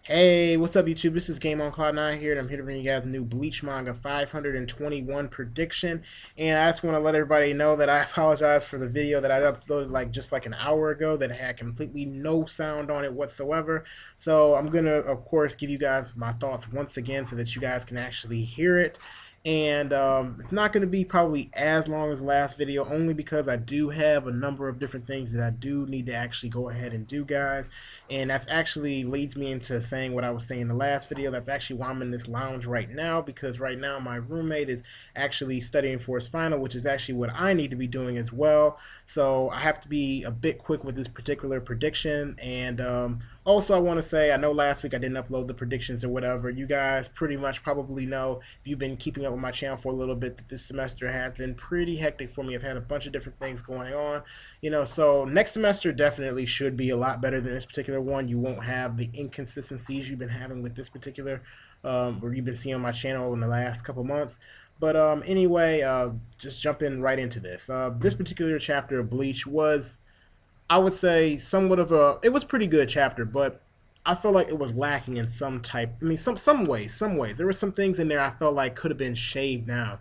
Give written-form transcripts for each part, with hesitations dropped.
Hey, what's up, YouTube? This is Game on Cloud 9 here, and I'm here to bring you guys a new Bleach Manga 521 prediction. And I just want to let everybody know that I apologize for the video that I uploaded just like an hour ago that had completely no sound on it whatsoever. So I'm gonna, of course, give you guys my thoughts once again so that you guys can actually hear it. And it's not going to be probably as long as the last video, only because I do have a number of different things that I do need to actually go ahead and do, guys. And that's actually leads me into saying what I was saying in the last video. That's actually why I'm in this lounge right now, because right now my roommate is actually studying for his final, which is actually what I need to be doing as well. So I have to be a bit quick with this particular prediction. And also, I want to say, I know last week I didn't upload the predictions or whatever. You guys pretty much probably know, if you've been keeping up with my channel for a little bit, that this semester has been pretty hectic for me. I've had a bunch of different things going on, so next semester definitely should be a lot better than this particular one. You won't have the inconsistencies you've been having with this particular, or you've been seeing on my channel in the last couple months. But anyway, just jumping right into this. This particular chapter of Bleach was, I would say, somewhat of a. It was a pretty good chapter, but I felt like it was lacking in some type. I mean, some ways. Some ways there were some things in there I felt like could have been shaved down,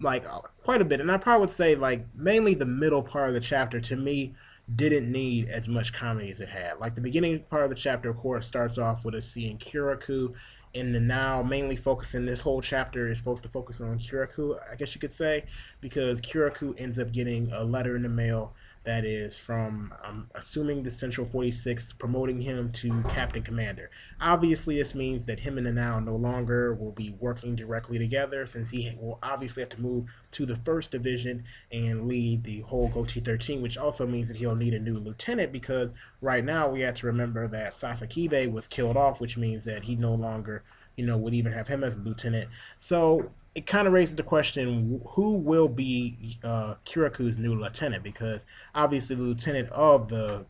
like quite a bit. And I probably would say like mainly the middle part of the chapter to me didn't need as much comedy as it had. Like the beginning part of the chapter, of course, starts off with us seeing Kiraku, and then now mainly focusing this whole chapter is supposed to focus on Kiraku, I guess you could say, because Kiraku ends up getting a letter in the mail that is from, I'm assuming, the Central 46, promoting him to Captain Commander. Obviously, this means that him and Nanao no longer will be working directly together, since he will obviously have to move to the First Division and lead the whole Gochi 13, which also means that he'll need a new lieutenant, because right now we have to remember that Sasakibe was killed off, which means that he no longer, would even have him as a lieutenant. So it kind of raises the question, who will be Kiraku's new lieutenant, because obviously the lieutenant of the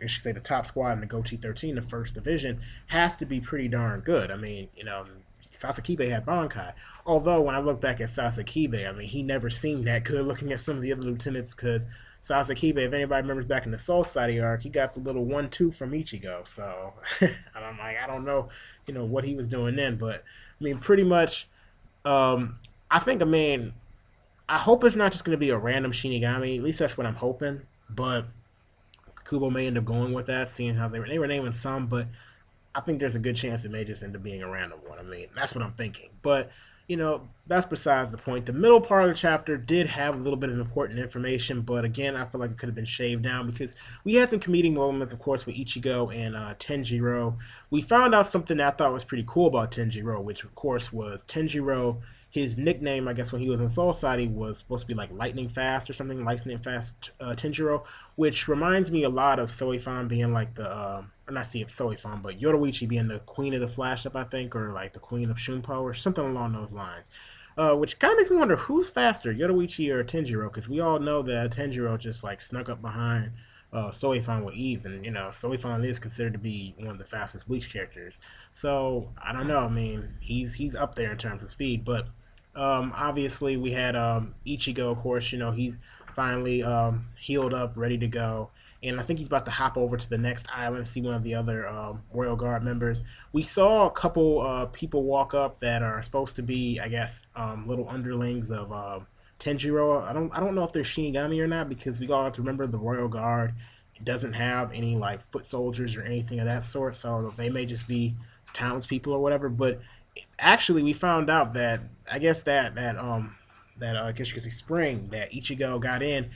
I should say the top squad in the Gochi 13, the First Division, has to be pretty darn good. I mean, Sasakibe had Bankai. Although when I look back at Sasakibe, I mean, he never seemed that good looking at some of the other lieutenants, because Sasakibe, if anybody remembers back in the Soul Society arc, he got the little 1-2 from Ichigo. So I'm like, I don't know, what he was doing then, but I mean, pretty much, I think, I mean, I hope it's not just going to be a random Shinigami. At least that's what I'm hoping. But Kubo may end up going with that, seeing how they were naming some, but I think there's a good chance it may just end up being a random one. I mean, that's what I'm thinking. But, that's besides the point. The middle part of the chapter did have a little bit of important information, but again, I feel like it could have been shaved down, because we had some comedic moments, of course, with Ichigo and Tenjiro. We found out something that I thought was pretty cool about Tenjiro, which, of course, was Tenjiro. His nickname, I guess, when he was in Soul Society was supposed to be like Lightning Fast or something, Lightning Fast Tenjiro, which reminds me a lot of Soifan being like the, or not Soifan, but Yoruichi being the Queen of the Flash Up, I think, or like the Queen of Shunpo or something along those lines. Which kind of makes me wonder who's faster, Yoruichi or Tenjiro, because we all know that Tenjiro just like snuck up behind Soifan with ease, and Soifan is considered to be one of the fastest Bleach characters. So I don't know. I mean, he's up there in terms of speed, but obviously we had Ichigo, of course. He's finally healed up, ready to go, and I think he's about to hop over to the next island, see one of the other Royal Guard members. We saw a couple people walk up that are supposed to be, I guess, little underlings of Tenjiro. I don't know if they're Shinigami or not, because we all have to remember the Royal Guard doesn't have any like foot soldiers or anything of that sort, so they may just be townspeople or whatever. But actually, we found out that, I guess, that I guess you could say spring that Ichigo got in,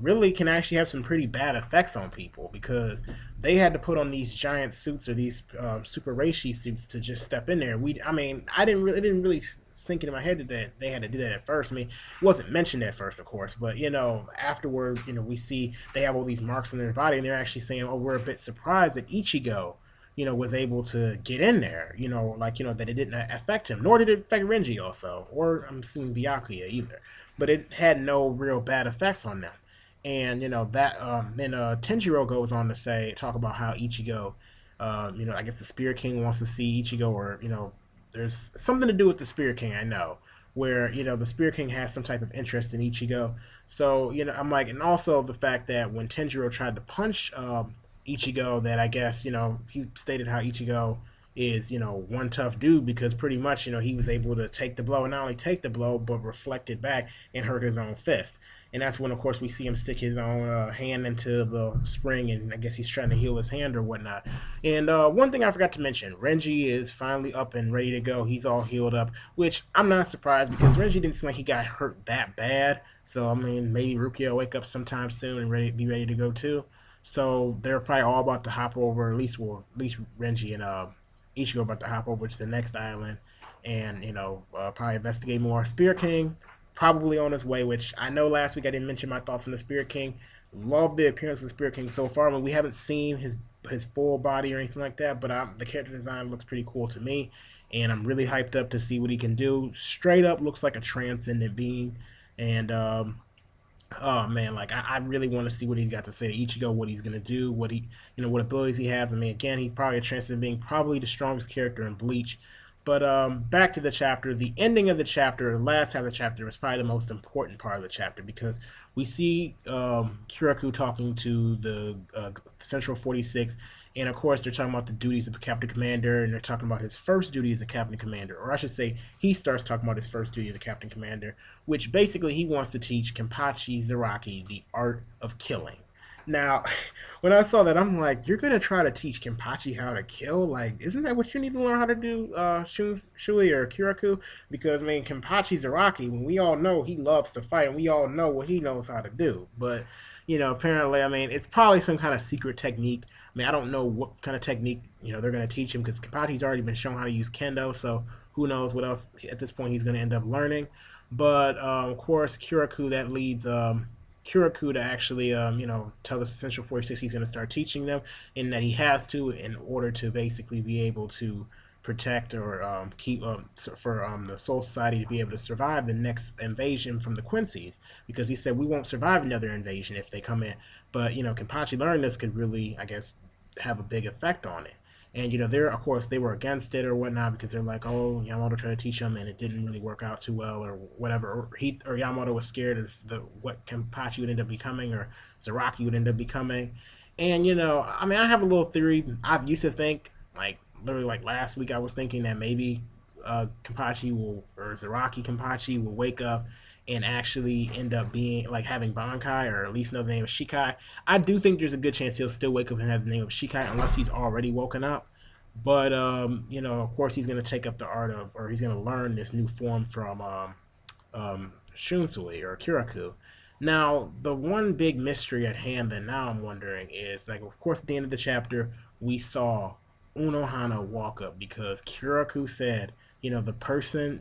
really can actually have some pretty bad effects on people, because they had to put on these giant suits, or these super reishi suits, to just step in there. I mean, it didn't really sink into my head that they had to do that at first. I mean, it wasn't mentioned at first, of course, but afterward, we see they have all these marks on their body, and they're actually saying, "Oh, we're a bit surprised that Ichigo." Was able to get in there, that it didn't affect him, nor did it affect Renji also, or I'm assuming Byakuya either. But it had no real bad effects on them. And, then Tenjiro goes on to talk about how Ichigo, I guess the Spirit King wants to see Ichigo, or, there's something to do with the Spirit King, I know, where, the Spirit King has some type of interest in Ichigo. So, I'm like, and also the fact that when Tenjiro tried to punch Ichigo that I guess he stated how Ichigo is one tough dude because pretty much he was able to take the blow and not only take the blow but reflect it back and hurt his own fist. And that's when, of course, we see him stick his own hand into the spring, and I guess he's trying to heal his hand or whatnot. And one thing I forgot to mention, Renji is finally up and ready to go. He's all healed up, which I'm not surprised because Renji didn't seem like he got hurt that bad. So I mean, maybe Rukia will wake up sometime soon and be ready to go too. So they're probably all about to hop over. At least Renji and Ichigo about to hop over to the next island, and probably investigate more. Spirit King probably on his way. Which I know last week I didn't mention my thoughts on the Spirit King. Love the appearance of the Spirit King so far. I mean, we haven't seen his full body or anything like that, but the character design looks pretty cool to me, and I'm really hyped up to see what he can do. Straight up looks like a transcendent being, and oh man, like I really want to see what he's got to say to Ichigo, what he's gonna do, what abilities he has. I mean, again, he's probably a transcendent being, probably the strongest character in Bleach. But back to the chapter. The ending of the chapter, the last half of the chapter, was probably the most important part of the chapter because we see Kiraku talking to the Central 46, and of course they're talking about the duties of the captain commander, and they're talking about his first duty as a captain commander, or I should say, he starts talking about his first duty as a captain commander, which basically he wants to teach Kenpachi Zaraki the art of killing. Now, when I saw that, I'm like, you're gonna try to teach Kenpachi how to kill? Like, isn't that what you need to learn how to do, Shui or Kiraku? Because I mean, Kenpachi Zaraki, when we all know he loves to fight, and we all know what he knows how to do. But apparently, I mean, it's probably some kind of secret technique. I mean, I don't know what kind of technique they're gonna teach him because Kenpachi's already been shown how to use kendo, so who knows what else at this point he's gonna end up learning. But of course, Kiraku that leads Kiraku to actually, tell the Central 46 he's going to start teaching them, and that he has to in order to basically be able to protect or keep for the Soul Society to be able to survive the next invasion from the Quincy's, because he said we won't survive another invasion if they come in. But Kenpachi learning this could really, I guess, have a big effect on it. And they're of course they were against it or whatnot because they're like, oh, Yamamoto tried to teach them and it didn't really work out too well or whatever. Or Yamamoto was scared of what Kenpachi would end up becoming or Zaraki would end up becoming. And I mean, I have a little theory. I used to think like literally like last week I was thinking that maybe Kenpachi will or Zaraki Kenpachi will wake up and actually end up being like having Bankai or at least know the name of Shikai. I do think there's a good chance he'll still wake up and have the name of Shikai unless he's already woken up. But of course he's gonna take up the art of, or he's gonna learn this new form from Shunsui or Kiraku. Now, the one big mystery at hand that now I'm wondering is, like, of course, at the end of the chapter, we saw Unohana walk up because Kiraku said, the person,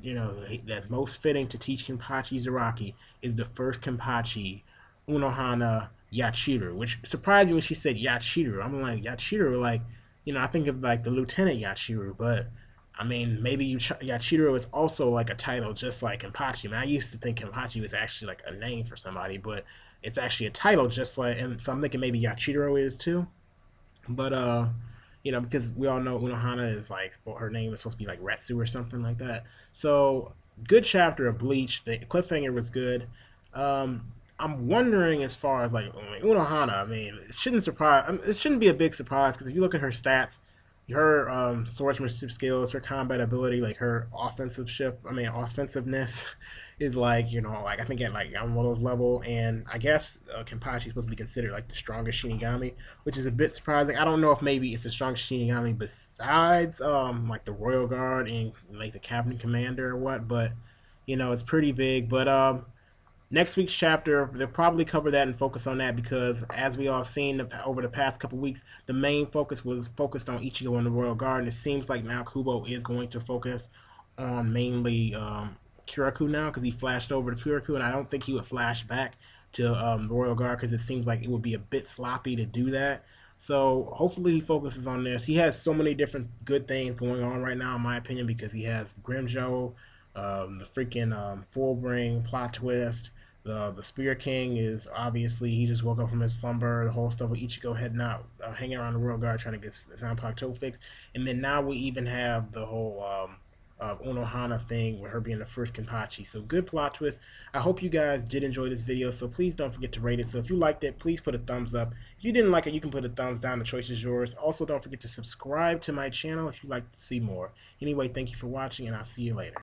that's most fitting to teach Kenpachi Zaraki is the first Kenpachi, Unohana Yachiru, which surprised me when she said Yachiru. I'm like, Yachiru, like, I think of like the Lieutenant Yachiru, but I mean, maybe Yachiru is also like a title, just like Kenpachi. I mean, I used to think Kenpachi was actually like a name for somebody, but it's actually a title, just like. And so I'm thinking maybe Yachiru is too. But because we all know Unohana is like her name is supposed to be like Retsu or something like that. So good chapter of Bleach. The cliffhanger was good. I'm wondering as far as like Unohana. I mean, it shouldn't surprise. I mean, it shouldn't be a big surprise because if you look at her stats, her swordsmanship skills, her combat ability, like her offensiveness is like like I think at like Yamamoto's level, and I guess Kenpachi is supposed to be considered like the strongest Shinigami, which is a bit surprising. I don't know if maybe it's the strongest Shinigami besides like the Royal Guard and like the Captain Commander or what, but it's pretty big. But next week's chapter, they'll probably cover that and focus on that because, as we all seen over the past couple weeks, the main focus was focused on Ichigo and the Royal Guard, and it seems like now Kubo is going to focus on mainly Kiraku now because he flashed over to Kiraku, and I don't think he would flash back to the Royal Guard because it seems like it would be a bit sloppy to do that. So hopefully he focuses on this. He has so many different good things going on right now, in my opinion, because he has Grimjo, the freaking Fullbring plot twist. The Spear King is obviously he just woke up from his slumber. The whole stuff with Ichigo heading out, hanging around the Royal Guard trying to get Zanpakuto fixed, and then now we even have the whole Unohana thing with her being the first Kenpachi. So good plot twist. I hope you guys did enjoy this video, so please don't forget to rate it. So if you liked it, please put a thumbs up. If you didn't like it, you can put a thumbs down. The choice is yours. Also, don't forget to subscribe to my channel if you'd like to see more. Anyway, thank you for watching, and I'll see you later.